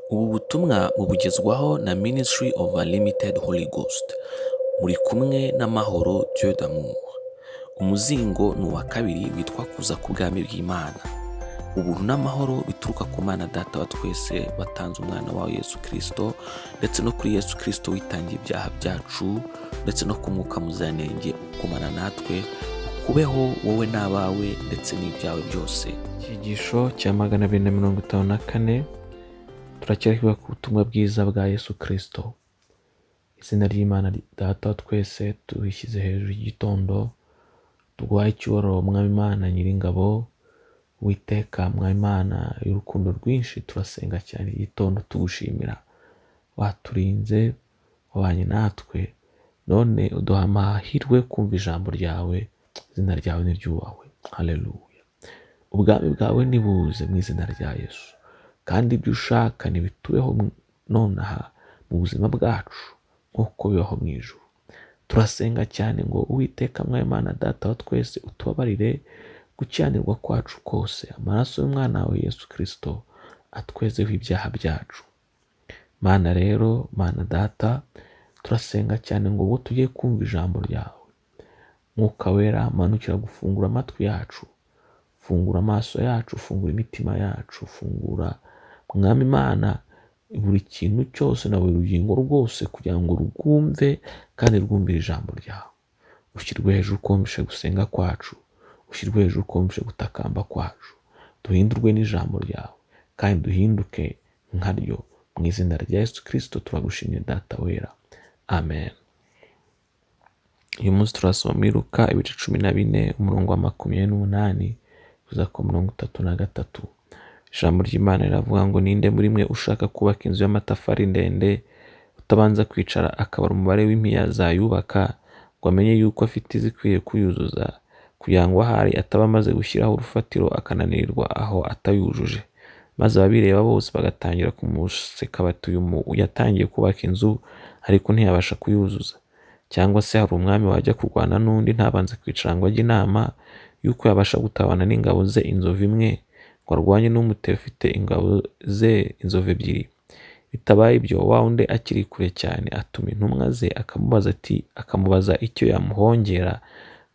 Ubu butumwa mubugezwaho na Ministry of Unlimited Holy Ghost. Muri kumwe n'amahoro Dieu d'amour. Umuzingo ni uwa kabiri witwa kuza ku bwami bw'Imana. Ubuntu n'amahoro bituruka ku Mana Data wa twese watanze umwana wawe Yesu KRISTO, ndetse no kuri Yesu KRISTO witangiye ibyaha byacu, ndetse no ku Mwuka Muziranenge ukomana natwe, ukubeho wowe n'abawe ndetse n'ibyawe byose. Icyigisho cya 254 turacyariho ku butumwa bwiza bwa Yesu KRISTO. Izina ry'Imana Data wa twese tubishyize hejuru y'igitondo, tuguhaye icyubahiro Mwami Imana Nyiringabo, Uwiteka Mwami Imana y'urukundo rwinshi. Turasenga cyane igitondo tugushimira, waturinze, wabanye natwe, none uduha amahirwe kumva ijambo ryawe. Izina ryawe niryubahwe. Haleluya. Ubwami bwawe nibuze mu izina rya Yesu, kandi ibyo ushaka nibitubeho nonaha mu buzima bwacu nk'uko bibaho mu ijuru. Turasenga cyane ngo Uwiteka Mwami Imana Data wa twese utubabarire gukiranirwa kwacu kose. Amaraso y'umwana wawe Yesu KRISTO atwezeho ibyaha byacu. Mana rero, Mana Data, turasenga cyane ngo ubwo tugiye kumva ijambo ryawe, Mwuka Wera manukira gufungura amatwi yacu, fungura amaso yacu, fungura imitima yacu, fungura Mwami Imana buri kintu cyose na buri rugingo rwose kugira ngo rwumve kandi rwumvire ijambo ryawe. Ushyirwe hejuru ukumvishe gusenga kwacu, ushyirwe hejuru ukumvishe gutakamba kwacu. Duhindurwe n'ijambo ryawe kandi duhinduke nkaryo. Mu izina rya Yesu KRISTO turagushimye Data wera. Amen. Uyu munsi turasoma muri Luka ibice 14 umurongo wa 28 kuza ku 33. Ijambo ry'Imana riravuga ngo ninde muri mwe ushaka kubaka inzu y'amatafari ndende utabanza kwicara akabara umubare w'impiya zayubaka ngo amenye yuko afite izikwiye kuyuzuza, kugira ngo ahari ataba amaze gushyiraho urufatiro akananirirwa aho atayujuje. Maze ababireba bose bagatangira kumuseka bati uyu yatangiye kubaka inzu ariko ntiyabasha kuyuzuza. Cyangwa se hari umwami wajya kurwana n'undi ntabanze kwicara ngo ajye inama yuko yabasha gutabana n'ingabo ze inzovu imwe, ngo arwanye n'umutero ufite ingabo ze inzovu ebyiri. Bitabaye ibyo, wa undi akiri kure cyane atuma intumwa ze akamubaza icyo yamuhongera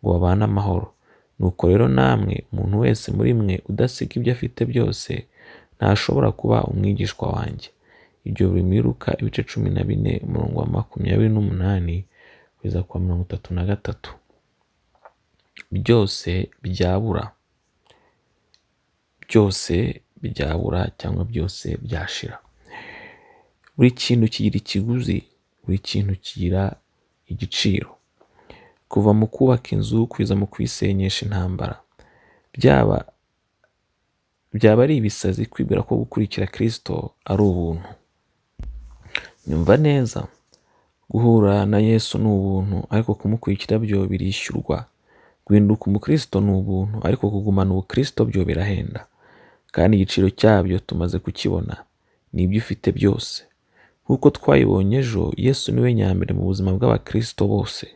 ngo babane amahoro. Nuko rero namwe, umuntu wese muri mwe udasiga ibyo afite byose ntashobora kuba umwigishwa wanjye. Ibyo biri muri Luka ibice 14 umurongo wa 28 kugeza ku 33. Byose byabura. Byose byabura cyangwa byose byashira. Buri kintu kigira ikiguzi, buri kintu kigira igiciro. Kuva mu kubaka inzu kugeza mu kuyisenyesha intambara. Byaba ari ibisazi kwibwira ko gukurikira KRISTO ari ubuntu. Nyumva neza, guhura na Yesu ni ubuntu, ariko kumukurikira byo birishyurwa. Guhinduka umukristo ni ubuntu, ariko kugumana ubukristo byo birahenda. Kandi igiciro cyabyo tumaze kukibona, ni ibyo ufite byose. Nk'uko twayibonye ejo, Yesu niwe nyambere mu buzima bw'abakristo bose,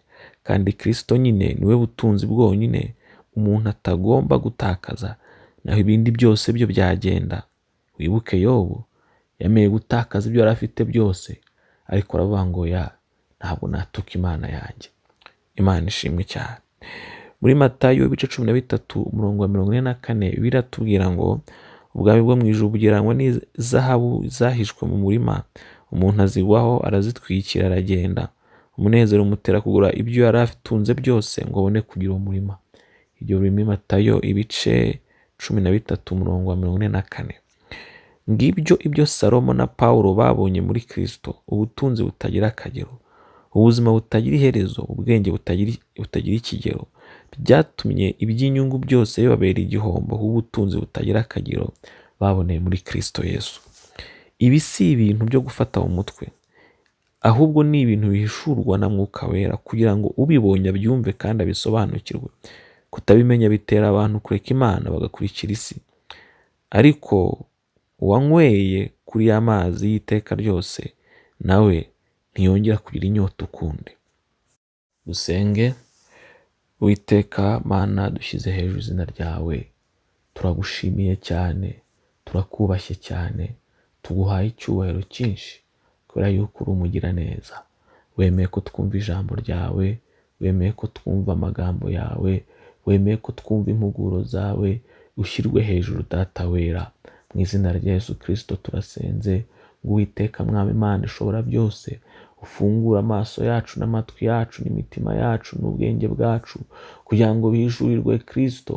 kandi KRISTO nyine niwe butunzi bwonyine umuntu atagomba gutakaza, naho ibindi byose byo byagenda. Wibuke Yobu, yemeye gutakaza ibyo yari afite byose, ariko aravuga ngo ntabwo natuka Imana yanjye. Imana ishimwe cyane. Muri Matayo ibice 13 umurongo wa 44 biratubwira ngo ubwami bwo mu ijuru bugereranywa n'izahabu zahishwe mu murima, umuntu azigwaho arazitwikira aragenda. Umunezero umutera kugura ibyo yari atunze byose ngo abone kugira umurima. Ibyo biri muri Matayo ibice 13 umurongo wa 44. Ngibyo ibyo Salomo na Paulo babonye muri KRISTO: ubutunzi butagira akagero, ubuzima butagira iherezo, ubwenge butagira ikigero. Byatumye iby'inyungu byose bibabera igihombo, ubutunzi butagira akagero baboneye muri KRISTO Yesu. Ibi si ibintu byo gufata mu mutwe, ahubwo ni ibintu bihishurwa na Mwuka Wera kugira ngo ubibonye abyumve kandi abisobanukirwe. Kutabimenya bitera abantu kureka Imana bagakurikira isi. Ariko uwanyweye kuri ya mazi y'iteka ryose, nawe ntiyongera kugira inyota ukundi. Dusenge. Uwiteka Mana, dushyize hejuru izina ryawe, turagushimiye cyane, turakubashye cyane, tuguhaye icyubahiro cyinshi kubera yuko uri umugiraneza. Wemeye ko twumva ijambo ryawe, wemeye ko twumva amagambo yawe, wemeye ko twumva impuguro zawe, ushyirwe hejuru Data wera. Mu izina rya Yesu Kristo turasenze ngo Uwiteka Mwami Imana ishobora byose, ufungure amaso yacu n'amatwi yacu n'imitima yacu n'ubwenge bwacu kugira ngo bihishurirwe Kristo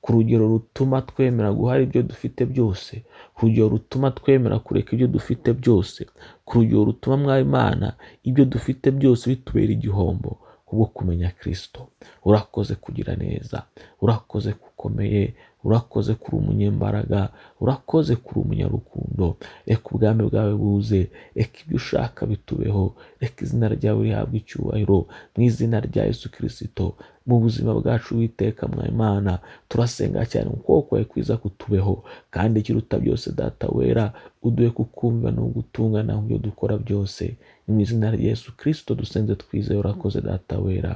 ku rugero rutuma twemera guhara ibyo dufite byose, ku rugero rutuma twemera kureka ibyo dufite byose, ku rugero rutuma Mwami Imana ibyo dufite byose bitubera igihombo kubwo kumenya Kristo. Urakoze kugira neza, urakoze gukomeye, urakoze kuri umunyembaraga, urakoze kuri umunyarukundo. Reka ubwami bwawe buze, reka ibyo ushaka bitubeho, reka izina ryawe rihabwe icyubahiro mu izina rya Yesu Kristo. Mu buzima bwacu Uwiteka Mwami Imana turasenga cyane ukuboko kwawe kwiza kutubeho, kandi ikiruta byose Data wera uduhe kukumva no gutungana mu byo dukora byose. Mu izina rya Yesu Kristo dusenze twizeye, urakoze Data wera,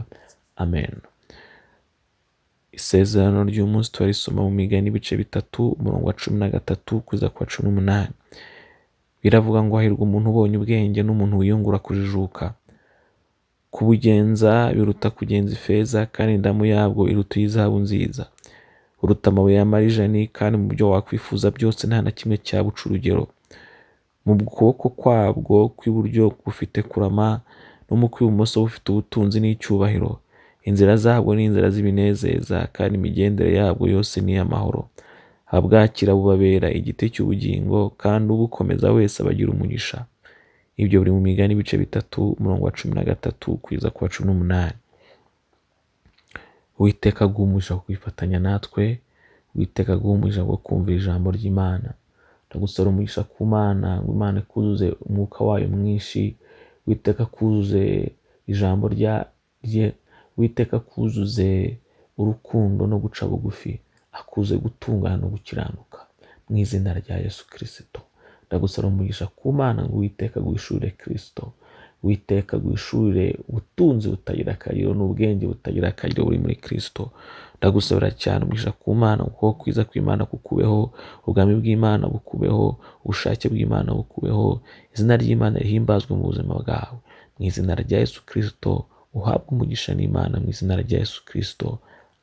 amen. Isezerano ry'umunsi twarisoma mu Migani ibice 3 umurongo wa 13 kugeza ku wa 18. Biravuga ngo hahirwa umuntu ubonye ubwenge n'umuntu wiyungura kujijuka. Kubugenza biruta kugenza ifeza, kandi indamu yabwo iruta izahabu nziza. Uruta amabuye y'amarijani, kandi mu byo wakwifuza byose nta na kimwe cyabuca urugero. Mu kuboko kwabwo kw'iburyo bufite kurama, no mu kw'ibumoso bufite ubutunzi n'icyubahiro. Inzira zabwo ni inzira z'ibinezeza, kandi imigendere yabwo yose ni amahoro. Abwakira bubabera igiti cy'ubugingo, kandi ubukomeza wese abagira umugisha. Ibyo biri mu Migani ibice 3 umurongo wa 13 kugeza ku wa 18. Uwiteka aguha kwifatanya natwe, Uwiteka aguha bwo kumvira ijambo ry'Imana. Ndagusaba umugisha ku Mana, ngo Imana ikuzuze umwuka wayo mwinshi, Uwiteka kuzuze ijambo rye, Uwiteka kuzuze urukundo no guca bugufi, akuze gutungana no gukiranuka mu izina rya Yesu Kristo. Ndagusaba umugisha ku Mana ngo Uwiteka guhishurire Kristo, Uwiteka guhishurire ubutunzi butagira akagero n'ubwenge butagira akagero buri muri Kristo. Ndagusabira cyane umugisha ku Mana kuko kwiza kw'Imana kukubeho, ubwami bw'Imana bukubeho, ubushake bw'Imana bukubeho, izina ry'Imana rihimbazwe mu buzima bwawe mu izina rya Yesu Kristo. Uhabwe umugisha n'Imana mu izina rya Yesu Kristo,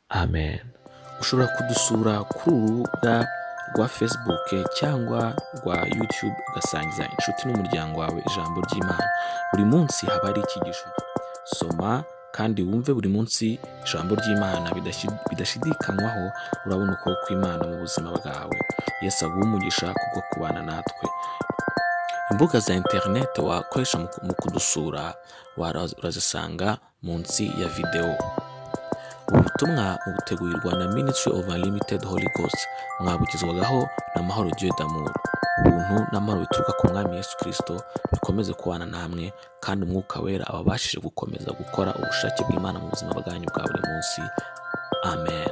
amen. Ushobora kudusura kuri urubuga rwa Facebook cyangwa rwa YouTube ugasangiza inshuti n'umuryango wawe ijambo ry'Imana. Buri munsi haba hari icyigisho. Soma kandi wumve buri munsi ijambo ry'Imana bidashidikanywaho. Urabona uko kw'Imana mu buzima bwawe. Yesu aguha umugisha kubwo kubana natwe. Imbuga za internet wakoresha mu kudusura urazisanga munsi ya video. Ubutumwa butegurirwa na Ministry of Unlimited Holy Ghost, mwabugezwagaho na Mahoro Dieu d'amour. Ubuntu n'amahoro bituruka ku Mwami Yesu Kristo bikomeze kubana namwe, kandi umwuka wera ababashije gukomeza gukora ubushake bw'Imana mu buzima bwanyu bwa buri munsi. Amen.